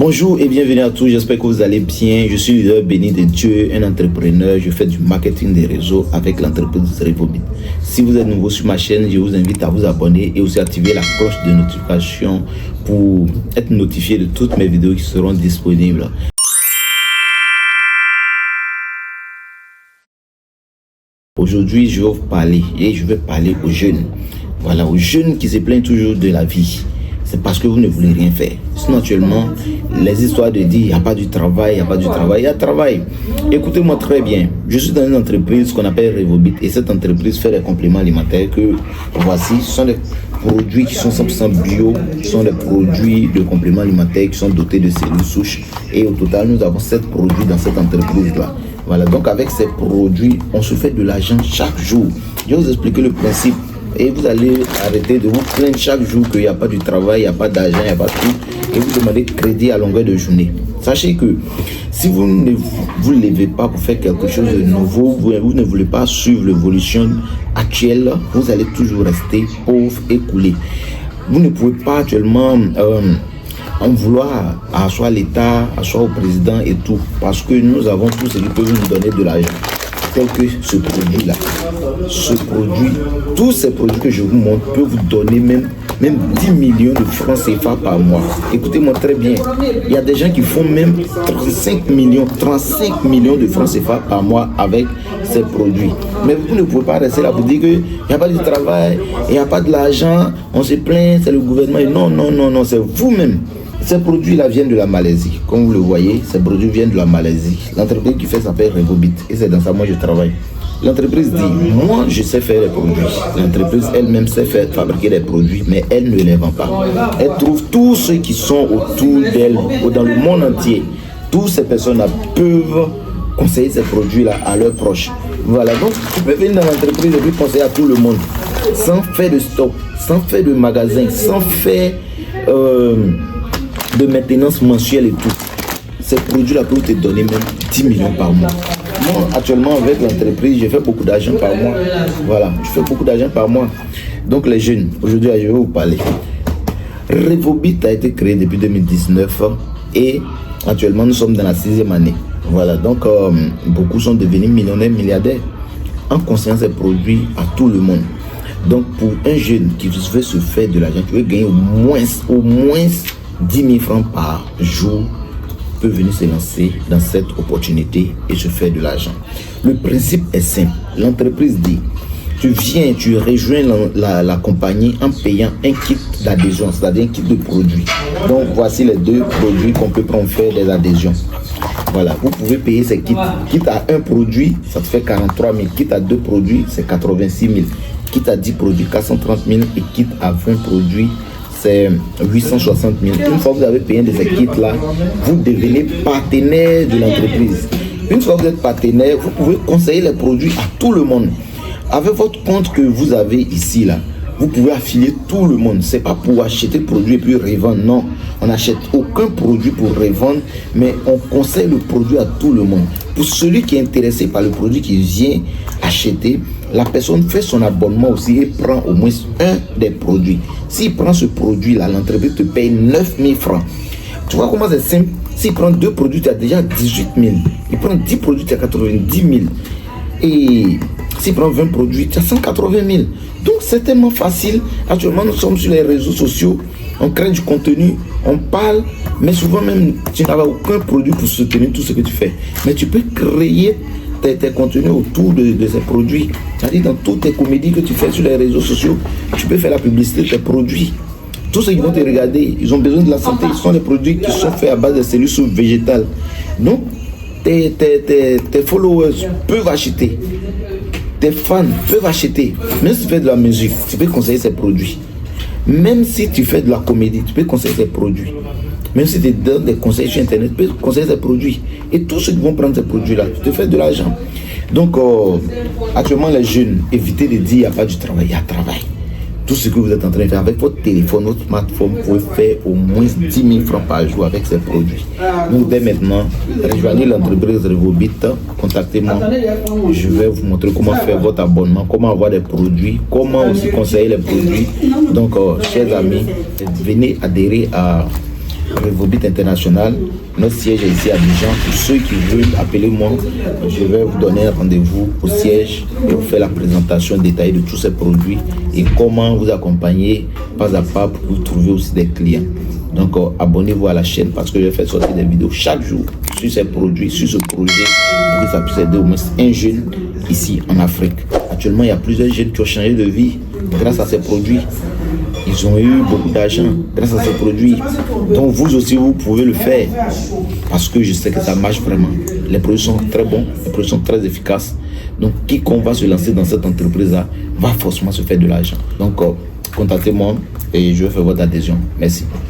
Bonjour et bienvenue à tous, j'espère que vous allez bien. Je suis leader béni de Dieu, un entrepreneur. Je fais du marketing des réseaux avec l'entreprise Revobit. Si vous êtes nouveau sur ma chaîne, je vous invite à vous abonner et aussi activer la cloche de notification pour être notifié de toutes mes vidéos qui seront disponibles. Aujourd'hui, je vais vous parler et je vais parler aux jeunes. Voilà, aux jeunes qui se plaignent toujours de la vie. C'est parce que vous ne voulez rien faire. Sinon, actuellement, les histoires de dire il n'y a pas du travail, il n'y a pas du travail, il y a travail. Écoutez-moi très bien. Je suis dans une entreprise qu'on appelle Revobit et cette entreprise fait des compléments alimentaires que voici. Ce sont des produits qui sont 100% bio, ce sont des produits de compléments alimentaires qui sont dotés de cellules souches. Et au total, nous avons 7 produits dans cette entreprise-là. Voilà, donc avec ces produits, on se fait de l'argent chaque jour. Je vais vous expliquer le principe. Et vous allez arrêter de vous plaindre chaque jour qu'il n'y a pas de travail, il n'y a pas d'argent, il n'y a pas de tout. Et vous demandez crédit à longueur de journée. Sachez que si vous ne vous levez pas pour faire quelque chose de nouveau, vous ne voulez pas suivre l'évolution actuelle, vous allez toujours rester pauvre et coulé. Vous ne pouvez pas actuellement en vouloir à soit l'État, à soit au président et tout. Parce que nous avons tout ce qui peut nous donner de l'argent. Tel que ce produit-là. Ce produit, tous ces produits que je vous montre peuvent vous donner même 10 millions de francs CFA par mois. Écoutez-moi très bien. Il y a des gens qui font même 35 millions de francs CFA par mois avec ces produits. Mais vous ne pouvez pas rester là pour dire qu'il n'y a pas de travail, il n'y a pas de l'argent, on se plaint, c'est le gouvernement. Non, c'est vous-même. Ces produits-là viennent de la Malaisie. Comme vous le voyez, ces produits viennent de la Malaisie. L'entreprise qui fait s'appelle Revobit. Et c'est dans ça moi je travaille. L'entreprise dit, moi je sais faire les produits. L'entreprise elle-même sait fabriquer des produits, mais elle ne les vend pas. Elle trouve tous ceux qui sont autour d'elle, ou dans le monde entier. Toutes ces personnes-là peuvent conseiller ces produits-là à leurs proches. Voilà, donc tu peux venir dans l'entreprise et puis conseiller à tout le monde. Sans faire de stock, sans faire de magasin, sans faire de maintenance mensuelle et tout. Ces produits-là peuvent te donner même 10 millions par mois. Moi, actuellement, avec l'entreprise, je fais beaucoup d'argent par mois. Voilà, je fais beaucoup d'argent par mois. Donc, les jeunes, aujourd'hui, je vais vous parler. Revobit a été créé depuis 2019 et actuellement, nous sommes dans la 6e année. Voilà, donc, beaucoup sont devenus millionnaires, milliardaires en conseillant ces produits à tout le monde. Donc, pour un jeune qui veut se faire de l'argent, qui veut gagner au moins 10 000 francs par jour, peut venir se lancer dans cette opportunité et se faire de l'argent. Le principe est simple. L'entreprise dit, tu viens, tu rejoins la compagnie en payant un kit d'adhésion, c'est-à-dire un kit de produits. Donc, voici les 2 produits qu'on peut prendre faire des adhésions. Voilà, vous pouvez payer ces kits. Kit à un produit, ça te fait 43 000. Kit à 2 produits, c'est 86 000. Kit à 10 produits, 430 000. Et kit à 20 produits, c'est 860 000. Une fois que vous avez payé un de ces kits-là, vous devenez partenaire de l'entreprise. Une fois que vous êtes partenaire, vous pouvez conseiller les produits à tout le monde. Avec votre compte que vous avez ici, là, vous pouvez affilier tout le monde. Ce n'est pas pour acheter le produit et puis revendre. Non, on n'achète aucun produit pour revendre, mais on conseille le produit à tout le monde. Pour celui qui est intéressé par le produit qu'il vient acheter, la personne fait son abonnement aussi et prend au moins un des produits. S'il prend ce produit-là, l'entreprise te paye 9 000 francs. Tu vois comment c'est simple? S'il prend 2 produits, tu as déjà 18 000. Il prend 10 produits, tu as 90 000. Et s'il prend 20 produits, tu as 180 000. Donc c'est tellement facile. Actuellement, nous sommes sur les réseaux sociaux. On crée du contenu, on parle, mais souvent même, tu n'as aucun produit pour soutenir tout ce que tu fais. Mais tu peux créer tes contenus autour de ces produits. C'est-à-dire dans toutes tes comédies que tu fais sur les réseaux sociaux, tu peux faire la publicité de tes produits. Tous ceux qui vont te regarder, ils ont besoin de la santé. Ce sont des produits qui sont faits à base de cellules souches végétales. Donc, tes followers peuvent acheter. Tes fans peuvent acheter. Même si tu fais de la musique, tu peux conseiller ces produits. Même si tu fais de la comédie, tu peux conseiller ces produits. Même si tu donnes des conseils sur Internet, tu peux conseiller ces produits. Et tous ceux qui vont prendre ces produits-là, tu te fais de l'argent. Donc, actuellement, les jeunes, évitez de dire qu'il n'y a pas du travail. Il y a travail. Tout ce que vous êtes en train de faire avec votre téléphone, votre smartphone, vous pouvez faire au moins 10 000 francs par jour avec ces produits. Donc, dès maintenant, rejoignez l'entreprise Revobit, contactez-moi. Je vais vous montrer comment faire votre abonnement, comment avoir des produits, comment aussi conseiller les produits. Donc, chers amis, venez adhérer à Revobit International. Notre siège est ici à Abidjan. Pour ceux qui veulent, appelez-moi. Je vais vous donner un rendez-vous au siège et vous faire la présentation détaillée de tous ces produits et comment vous accompagner pas à pas pour vous trouver aussi des clients. Donc, abonnez-vous à la chaîne parce que je vais faire sortir des vidéos chaque jour sur ces produits, sur ce projet, pour que ça puisse aider au moins un jeune ici en Afrique. Actuellement, il y a plusieurs jeunes qui ont changé de vie grâce à ces produits. Ils ont eu beaucoup d'argent grâce à ces produits. Donc, vous aussi, vous pouvez le faire parce que je sais que ça marche vraiment. Les produits sont très bons, les produits sont très efficaces. Donc, quiconque va se lancer dans cette entreprise-là va forcément se faire de l'argent. Donc, contactez-moi et je vais faire votre adhésion. Merci.